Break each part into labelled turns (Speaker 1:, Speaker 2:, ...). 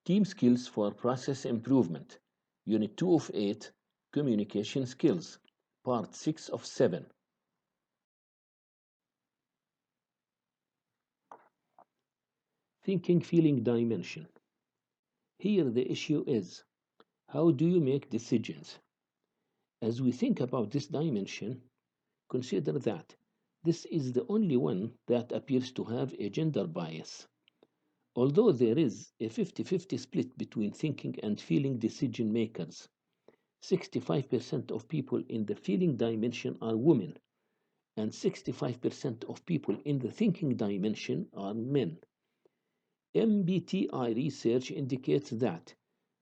Speaker 1: Team skills for process improvement. Unit 2 of 8, communication skills. Part 6 of 7. Thinking feeling dimension. Here the issue is, how do you make decisions? As we think about this dimension, consider that this is the only one that appears to have a gender bias. Although there is a 50-50 split between thinking and feeling decision makers, 65% of people in the feeling dimension are women, and 65% of people in the thinking dimension are men. MBTI research indicates that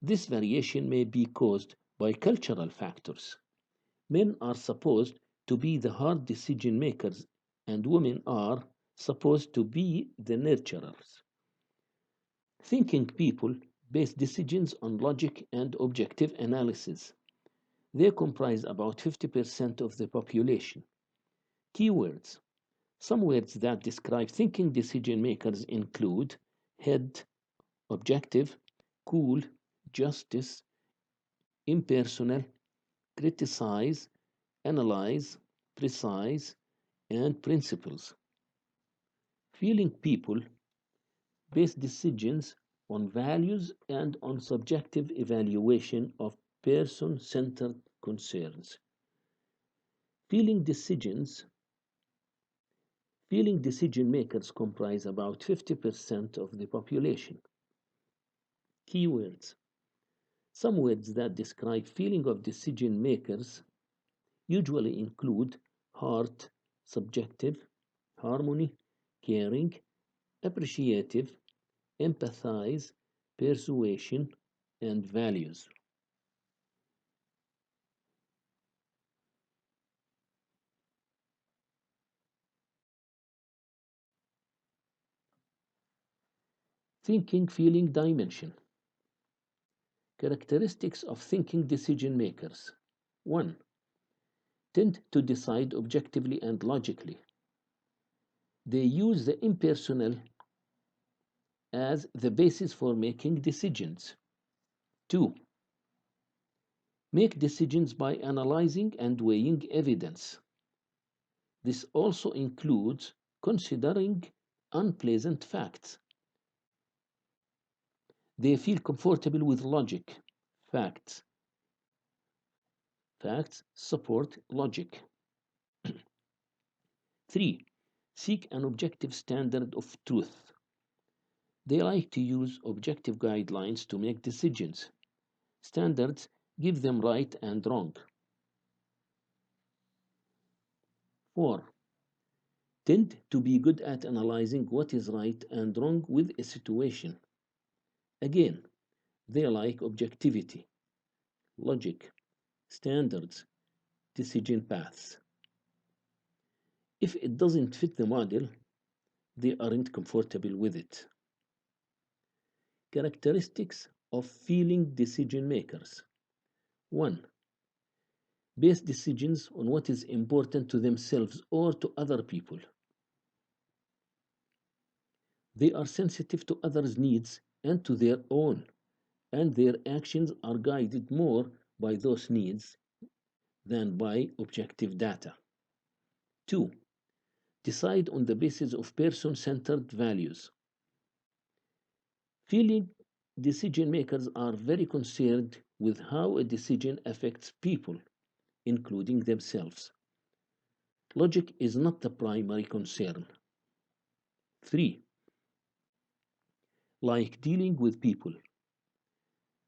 Speaker 1: this variation may be caused by cultural factors. Men are supposed to be the hard decision makers, and women are supposed to be the nurturers. Thinking people base decisions on logic and objective analysis. They comprise about 50% of the population. Keywords. Some words that describe thinking decision makers include head, objective, cool, justice, impersonal, criticize, analyze, precise, and principles. Feeling people base decisions on values and on subjective evaluation of person-centered concerns. Feeling decision makers comprise about 50% of the population. Keywords. Some words that describe feeling of decision makers usually include heart, subjective, harmony, caring, appreciative, empathize, persuasion, and values. Thinking feeling dimension. Characteristics of thinking decision makers. 1. Tend to decide objectively and logically. They use the impersonal as the basis for making decisions. 2. Make decisions by analyzing and weighing evidence. This also includes considering unpleasant facts. They feel comfortable with logic. Facts support logic. 3. Seek an objective standard of truth. They like to use objective guidelines to make decisions. Standards give them right and wrong. 4. Tend to be good at analyzing what is right and wrong with a situation. Again, they like objectivity, logic, standards, decision paths. If it doesn't fit the model, they aren't comfortable with it. Characteristics of feeling decision makers. 1. Base decisions on what is important to themselves or to other people. They are sensitive to others' needs and to their own, and their actions are guided more by those needs than by objective data. 2. Decide on the basis of person-centered values. Feeling decision makers are very concerned with how a decision affects people, including themselves. Logic is not the primary concern. 3. Like dealing with people.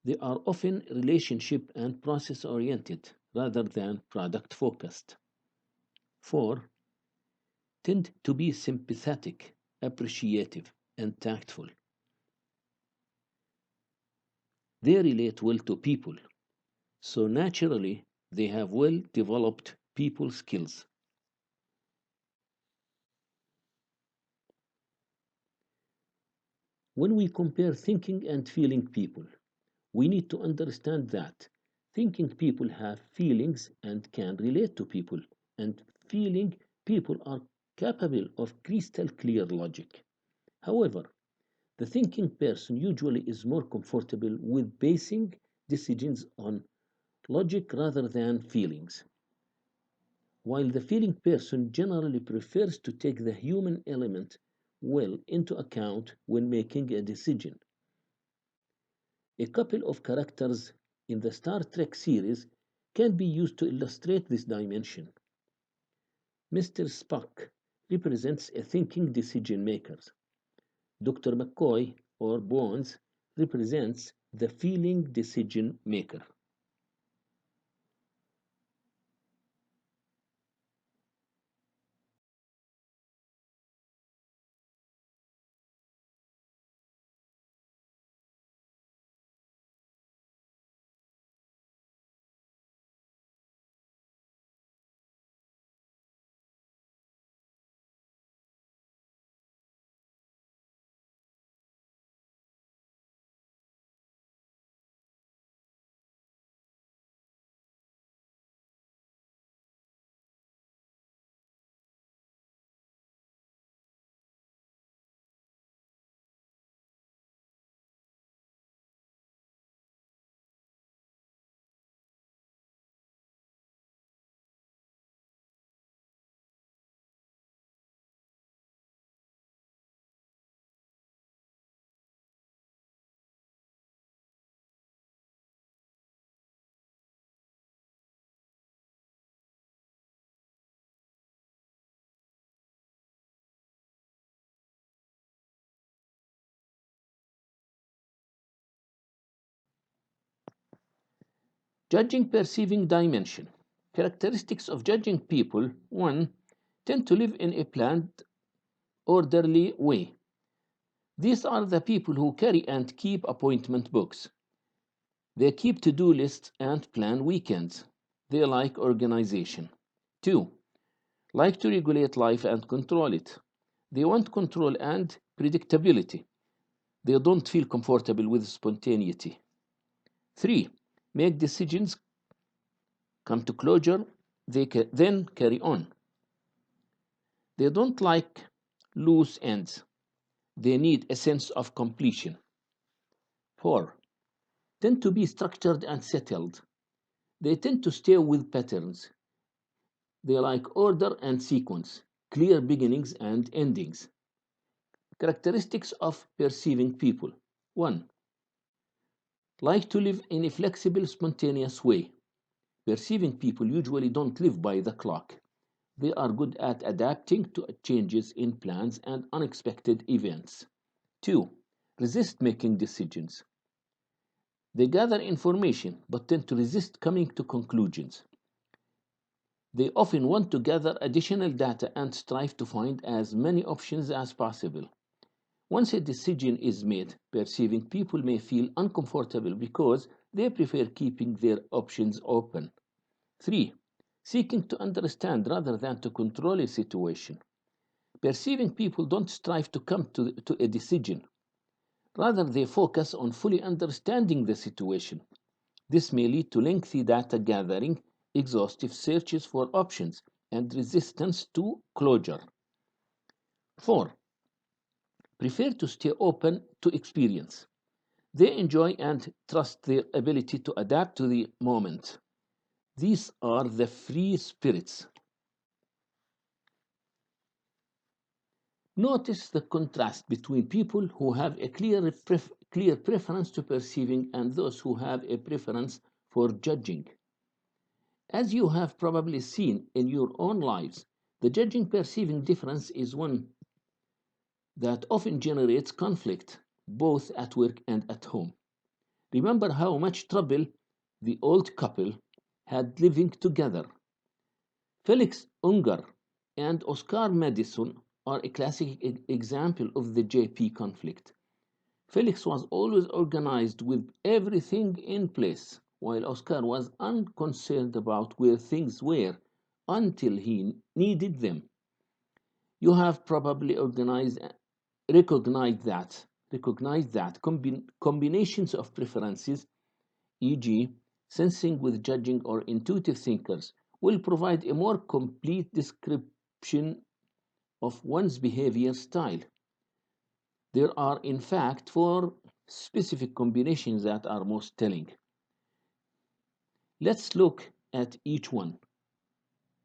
Speaker 1: They are often relationship and process oriented rather than product focused. 4. Tend to be sympathetic, appreciative, and tactful. They relate well to people, so naturally they have well developed people skills. When we compare thinking and feeling people, we need to understand that thinking people have feelings and can relate to people, and feeling people are capable of crystal clear logic. However, The thinking person usually is more comfortable with basing decisions on logic rather than feelings, while the feeling person generally prefers to take the human element well into account when making a decision. A couple of characters in the Star Trek series can be used to illustrate this dimension. Mr. Spock represents a thinking decision maker. Dr. McCoy or Bones represents the feeling decision maker. Judging perceiving dimension. Characteristics of judging people. 1. Tend to live in a planned, orderly way. These are the people who carry and keep appointment books. They keep to-do lists and plan weekends. They like organization. 2. Like to regulate life and control it. They want control and predictability. They don't feel comfortable with spontaneity. 3. Make decisions, come to closure, then carry on. They don't like loose ends. They need a sense of completion. 4. Tend to be structured and settled. They tend to stay with patterns. They like order and sequence, clear beginnings and endings. Characteristics of perceiving people. 1. Like to live in a flexible, spontaneous way. Perceiving people usually don't live by the clock. They are good at adapting to changes in plans and unexpected events. 2. Resist making decisions. They gather information but tend to resist coming to conclusions. They often want to gather additional data and strive to find as many options as possible. Once a decision is made, perceiving people may feel uncomfortable because they prefer keeping their options open. 3. Seeking to understand rather than to control a situation. Perceiving people don't strive to come to a decision. Rather, they focus on fully understanding the situation. This may lead to lengthy data gathering, exhaustive searches for options, and resistance to closure. 4. Prefer to stay open to experience. They enjoy and trust their ability to adapt to the moment. These are the free spirits. Notice the contrast between people who have a clear preference to perceiving and those who have a preference for judging. As you have probably seen in your own lives, the judging perceiving difference is one that often generates conflict, both at work and at home. Remember how much trouble the old couple had living together. Felix Unger and Oscar Madison are a classic example of the JP conflict. Felix was always organized with everything in place, while Oscar was unconcerned about where things were until he needed them. You have probably recognized that combinations of preferences, e.g., sensing with judging or intuitive thinkers, will provide a more complete description of one's behavior style. There are, in fact, four specific combinations that are most telling. Let's look at each one.